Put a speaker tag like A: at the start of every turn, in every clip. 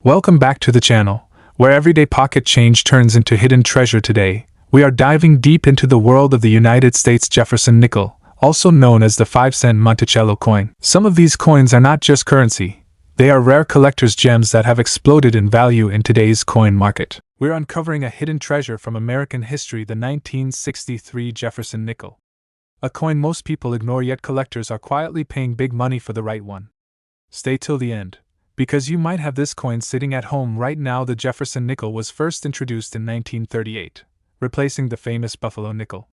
A: Welcome back to the channel, where everyday pocket change turns into hidden treasure. Today, we are diving deep into the world of the United States Jefferson nickel, also known as the 5-cent Monticello coin. Some of these coins are not just currency, they are rare collector's gems that have exploded in value in today's coin market. We're uncovering a hidden treasure from American history, the 1963 Jefferson nickel. A coin most people ignore, yet collectors are quietly paying big money for the right one. Stay till the end, because you might have this coin sitting at home right now. The Jefferson nickel was first introduced in 1938, replacing the famous Buffalo nickel.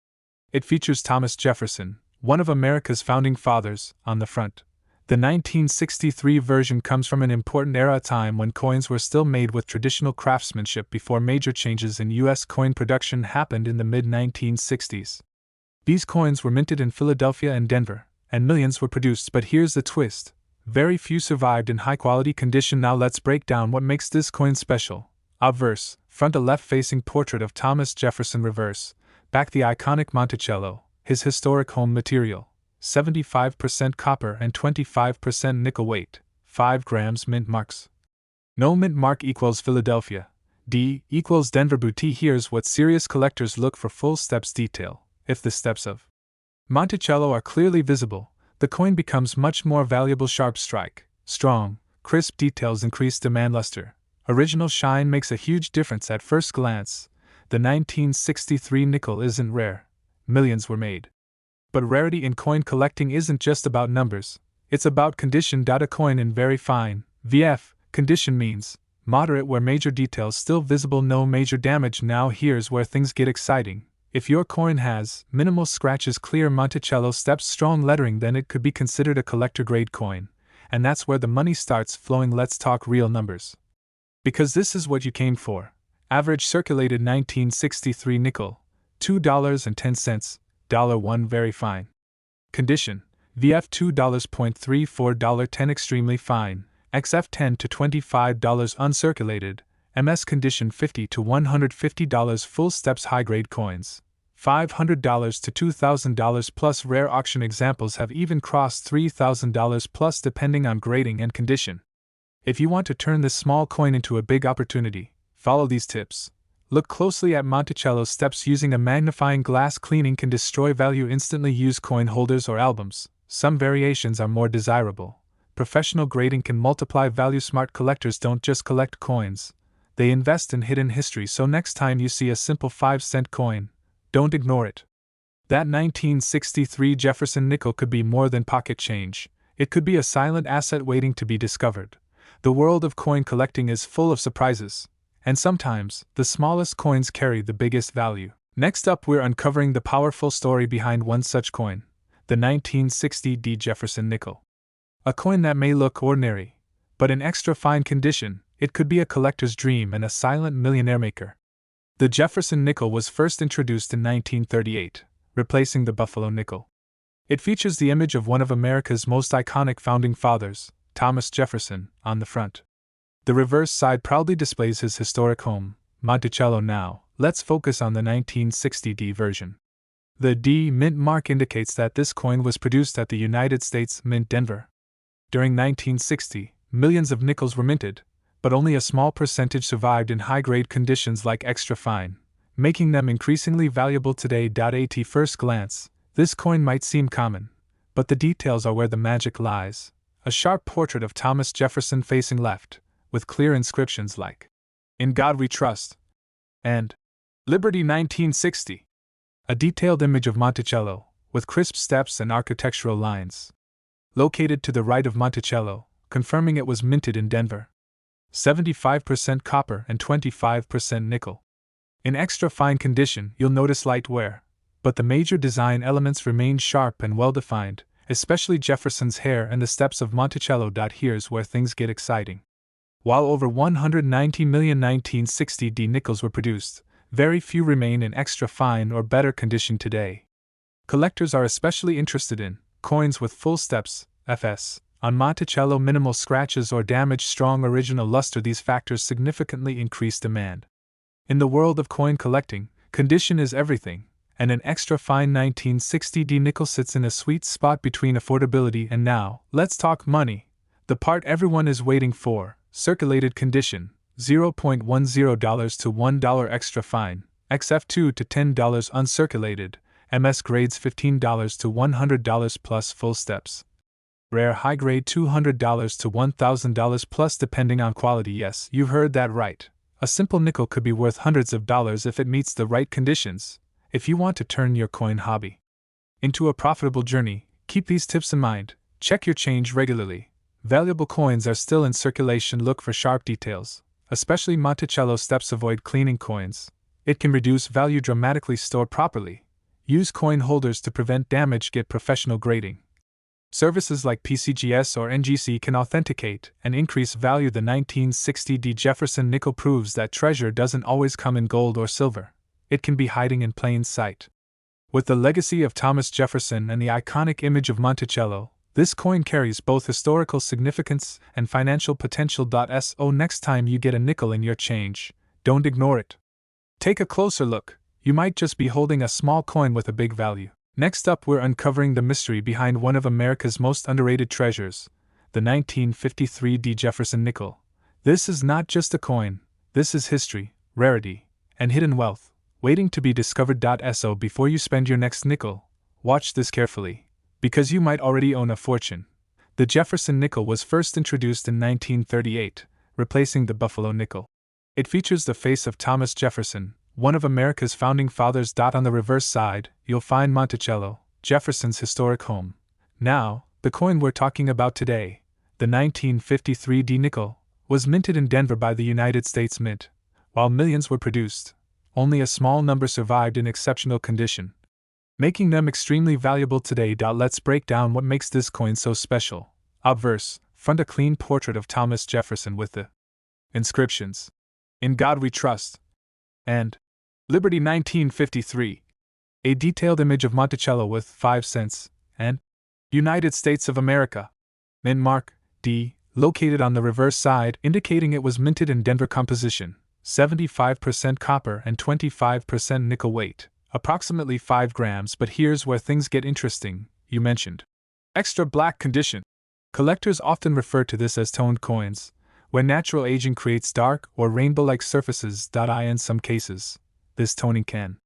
A: It features Thomas Jefferson, one of America's founding fathers, on the front. The 1963 version comes from an important era, a time when coins were still made with traditional craftsmanship before major changes in U.S. coin production happened in the mid-1960s. These coins were minted in Philadelphia and Denver, and millions were produced. But here's the twist: very few survived in high-quality condition. Now let's break down what makes this coin special. Obverse, front, a left-facing portrait of Thomas Jefferson. Reverse, back, the iconic Monticello, his historic home material. 75% copper and 25% nickel. Weight, 5 grams. Mint marks. No mint mark equals Philadelphia. D equals Denver. Booty. Here's what serious collectors look for: full steps detail. If the steps of Monticello are clearly visible, the coin becomes much more valuable. Sharp strike, strong, crisp details increase demand. Luster, original shine makes a huge difference at first glance. The 1963 nickel isn't rare. Millions were made. But rarity in coin collecting isn't just about numbers, it's about condition. A coin in very fine VF condition means moderate, where major details still visible, no major damage. Now here's where things get exciting. If your coin has minimal scratches, clear Monticello steps, strong lettering, then it could be considered a collector-grade coin. And that's where the money starts flowing. Let's talk real numbers, because this is what you came for. Average circulated 1963 nickel, $2.10. $1 very fine condition. VF $2.34. $10 extremely fine. XF $10 to $25 uncirculated. MS condition $50 to $150. Full steps high grade coins, $500 to $2,000 plus. Rare auction examples have even crossed $3,000 plus, depending on grading and condition. If you want to turn this small coin into a big opportunity, follow these tips. Look closely at Monticello steps. Using a magnifying glass, cleaning can destroy value instantly. Use coin holders or albums. Some variations are more desirable. Professional grading can multiply value. Smart collectors don't just collect coins, they invest in hidden history. So next time you see a simple 5-cent coin, don't ignore it. That 1963 Jefferson nickel could be more than pocket change. It could be a silent asset waiting to be discovered. The world of coin collecting is full of surprises, and sometimes the smallest coins carry the biggest value. Next up, we're uncovering the powerful story behind one such coin, the 1960 Jefferson nickel. A coin that may look ordinary, but in extra fine condition, it could be a collector's dream and a silent millionaire maker. The Jefferson nickel was first introduced in 1938, replacing the Buffalo nickel. It features the image of one of America's most iconic founding fathers, Thomas Jefferson, on the front. The reverse side proudly displays his historic home, Monticello. Now, let's focus on the 1960 version. The D mint mark indicates that this coin was produced at the United States Mint, Denver. During 1960, millions of nickels were minted, but only a small percentage survived in high-grade conditions like extra fine, making them increasingly valuable today. At first glance, this coin might seem common, but the details are where the magic lies. A sharp portrait of Thomas Jefferson facing left, with clear inscriptions like, "In God We Trust," and "Liberty 1960." A detailed image of Monticello, with crisp steps and architectural lines, located to the right of Monticello, confirming it was minted in Denver. 75% copper and 25% nickel. In extra fine condition, you'll notice light wear, but the major design elements remain sharp and well defined, especially Jefferson's hair and the steps of Monticello. Here's where things get exciting. While over 190 million 1960 nickels were produced, very few remain in extra fine or better condition today. Collectors are especially interested in coins with full steps, FS, on Monticello, minimal scratches or damage, strong original luster. These factors significantly increase demand. In the world of coin collecting, condition is everything, and an extra fine 1960 nickel sits in a sweet spot between affordability and now, let's talk money, the part everyone is waiting for. circulated condition, $0.10 to $1 extra fine, XF2 to $10 uncirculated, MS grades $15 to $100 plus full steps. Rare high grade $200 to $1,000 plus depending on quality. Yes, you've heard that right. A simple nickel could be worth hundreds of dollars if it meets the right conditions. If you want to turn your coin hobby into a profitable journey, keep these tips in mind. Check your change regularly. Valuable coins are still in circulation. Look for sharp details, especially Monticello steps. Avoid cleaning coins. It can reduce value dramatically. Store properly. Use coin holders to prevent damage. Get professional grading. Services like PCGS or NGC can authenticate and increase value. The 1960 Jefferson nickel proves that treasure doesn't always come in gold or silver. It can be hiding in plain sight. With the legacy of Thomas Jefferson and the iconic image of Monticello, this coin carries both historical significance and financial potential. So next time you get a nickel in your change, don't ignore it. Take a closer look. You might just be holding a small coin with a big value. Next up, we're uncovering the mystery behind one of America's most underrated treasures, the 1953 Jefferson nickel. This is not just a coin, this is history, rarity, and hidden wealth, waiting to be discovered. So before you spend your next nickel, watch this carefully, because you might already own a fortune. The Jefferson nickel was first introduced in 1938, replacing the Buffalo nickel. It features the face of Thomas Jefferson, one of America's founding fathers. On the reverse side, you'll find Monticello, Jefferson's historic home. Now, the coin we're talking about today, the 1953 nickel, was minted in Denver by the United States Mint. While millions were produced, only a small number survived in exceptional condition, making them extremely valuable today. Let's break down what makes this coin so special. Obverse, front, a clean portrait of Thomas Jefferson with the inscriptions, "In God We Trust," and "Liberty 1953. A detailed image of Monticello with 5 cents, and "United States of America." Mint mark, D, located on the reverse side, indicating it was minted in Denver. Composition, 75% copper and 25% nickel. Weight, approximately 5 grams. But here's where things get interesting. You mentioned extra black condition. Collectors often refer to this as toned coins, when natural aging creates dark or rainbow-like surfaces. In some cases, this toning can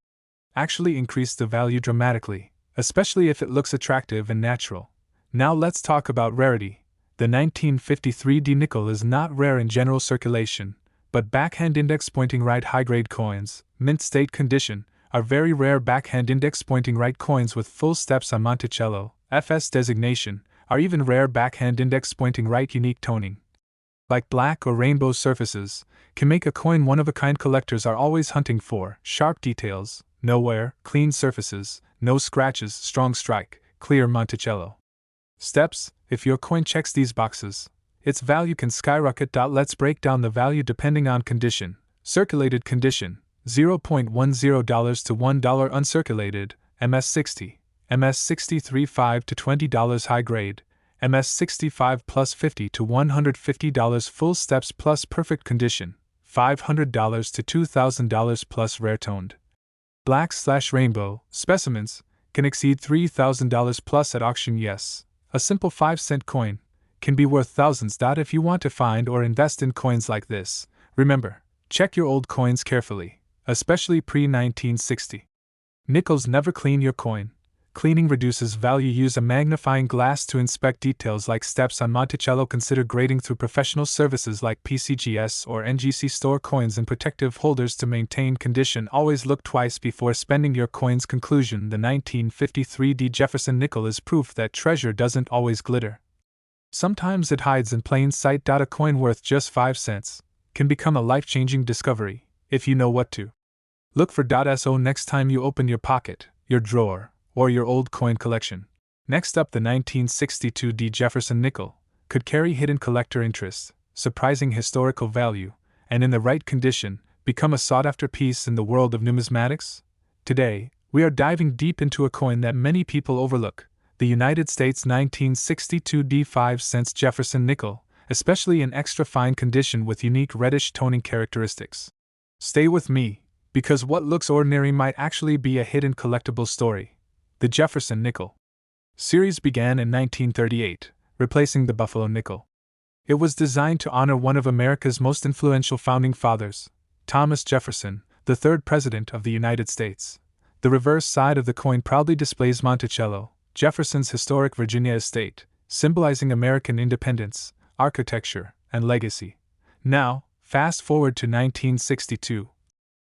A: actually increase the value dramatically, especially if it looks attractive and natural. Now let's talk about rarity. The 1953 nickel is not rare in general circulation, but backhand index pointing right high-grade coins, mint state condition, are very rare. Backhand index pointing right coins with full steps on Monticello, FS designation, are even rare. Backhand index pointing right unique toning, like black or rainbow surfaces, can make a coin one of a kind. Collectors are always hunting for sharp details, no wear, clean surfaces, no scratches, strong strike, clear Monticello steps. If your coin checks these boxes, its value can skyrocket. Let's break down the value depending on condition. Circulated condition, $0.10 to $1 uncirculated, MS60, MS63 $5 to $20 high grade, MS65 plus $50 to $150 full steps plus perfect condition, $500 to $2,000 plus rare toned. Black/rainbow specimens can exceed $3,000 plus at auction. Yes, a simple 5-cent coin can be worth thousands. If you want to find or invest in coins like this, remember, check your old coins carefully, especially pre-1960. Nickels. Never clean your coin. Cleaning reduces value. Use a magnifying glass to inspect details like steps on Monticello. Consider grading through professional services like PCGS or NGC. Store coins in protective holders to maintain condition. Always look twice before spending your coins. Conclusion: the 1953 Jefferson nickel is proof that treasure doesn't always glitter. Sometimes it hides in plain sight. A coin worth just 5 cents can become a life-changing discovery if you know what to look for. So next time you open your pocket, your drawer, or your old coin collection. Next up, the 1962 Jefferson nickel could carry hidden collector interest, surprising historical value, and in the right condition, become a sought-after piece in the world of numismatics. Today, we are diving deep into a coin that many people overlook, the United States 1962 5 cents Jefferson nickel, especially in extra fine condition with unique reddish toning characteristics. Stay with me, because what looks ordinary might actually be a hidden collectible story. The Jefferson nickel series began in 1938, replacing the Buffalo nickel. It was designed to honor one of America's most influential founding fathers, Thomas Jefferson, the third President of the United States. The reverse side of the coin proudly displays Monticello, Jefferson's historic Virginia estate, symbolizing American independence, architecture, and legacy. Now, fast forward to 1962.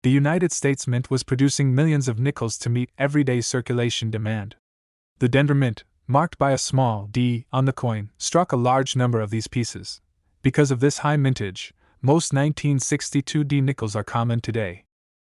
A: The United States Mint was producing millions of nickels to meet everyday circulation demand. The Denver Mint, marked by a small D on the coin, struck a large number of these pieces. Because of this high mintage, most 1962 D nickels are common today.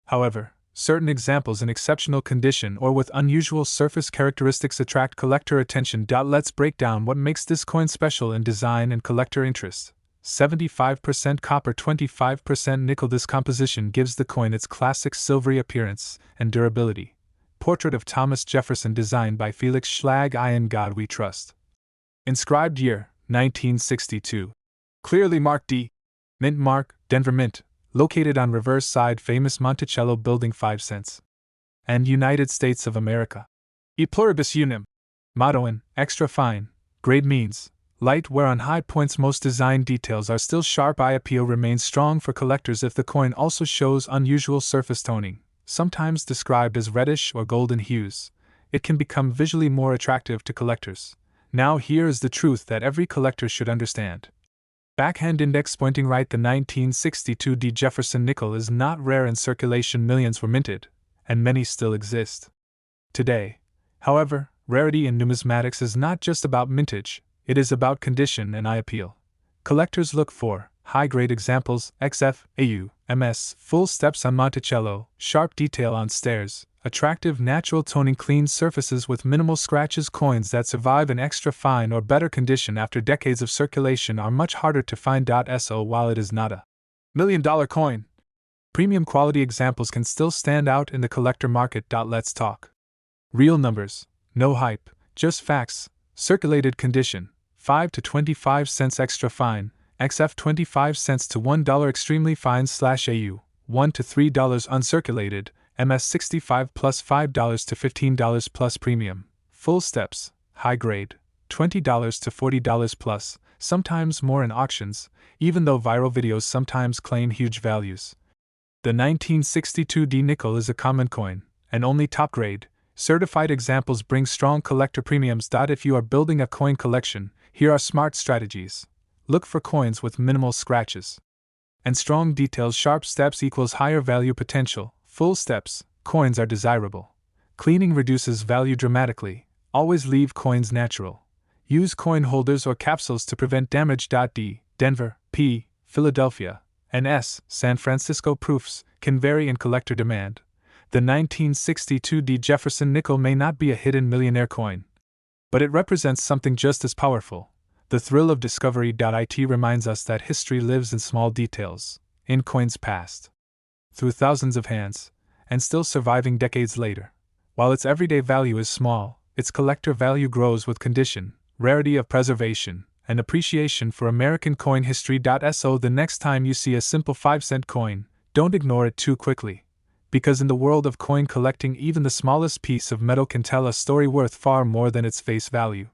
A: However, certain examples in exceptional condition or with unusual surface characteristics attract collector attention. Let's break down what makes this coin special in design and collector interest. 75% copper, 25% nickel. This composition gives the coin its classic silvery appearance and durability. Portrait of Thomas Jefferson designed by Felix Schlag. In God We Trust. Inscribed year, 1962. Clearly marked D. Mint mark, Denver Mint, located on reverse side famous Monticello building 5 cents. And United States of America. E pluribus unum. Motto in extra fine, grade means light where on high points most design details are still sharp. Eye appeal remains strong for collectors if the coin also shows unusual surface toning, sometimes described as reddish or golden hues. It can become visually more attractive to collectors. Now here is the truth that every collector should understand. Backhand index pointing right. The 1962 D Jefferson nickel is not rare in circulation. Millions were minted, and many still exist today. However, rarity in numismatics is not just about mintage, it is about condition and eye appeal. Collectors look for high-grade examples, XF, AU, MS, full steps on Monticello, sharp detail on stairs, attractive natural toning, clean surfaces with minimal scratches. Coins that survive in extra fine or better condition after decades of circulation are much harder to find. So while it is not a $1 million coin, premium quality examples can still stand out in the collector market. Let's talk real numbers, no hype, just facts. Circulated condition, 5 to 25 cents extra fine, XF 25 cents to $1 extremely fine / AU, $1 to $3 uncirculated, MS 65 plus $5 to $15 plus premium. Full steps, high grade, $20 to $40 plus, sometimes more in auctions, even though viral videos sometimes claim huge values. The 1962 D nickel is a common coin, and only top grade, certified examples bring strong collector premiums. If you are building a coin collection, here are smart strategies. Look for coins with minimal scratches and strong details. Sharp steps equals higher value potential. Full steps, coins are desirable. Cleaning reduces value dramatically. Always leave coins natural. Use coin holders or capsules to prevent damage. D. Denver, P. Philadelphia, and S. San Francisco proofs can vary in collector demand. The 1962 D Jefferson nickel may not be a hidden millionaire coin, but it represents something just as powerful. The thrill of discovery. It reminds us that history lives in small details, in coins passed through thousands of hands, and still surviving decades later. While its everyday value is small, its collector value grows with condition, rarity of preservation, and appreciation for American coin history. So the next time you see a simple 5-cent coin, don't ignore it too quickly. Because in the world of coin collecting, even the smallest piece of metal can tell a story worth far more than its face value.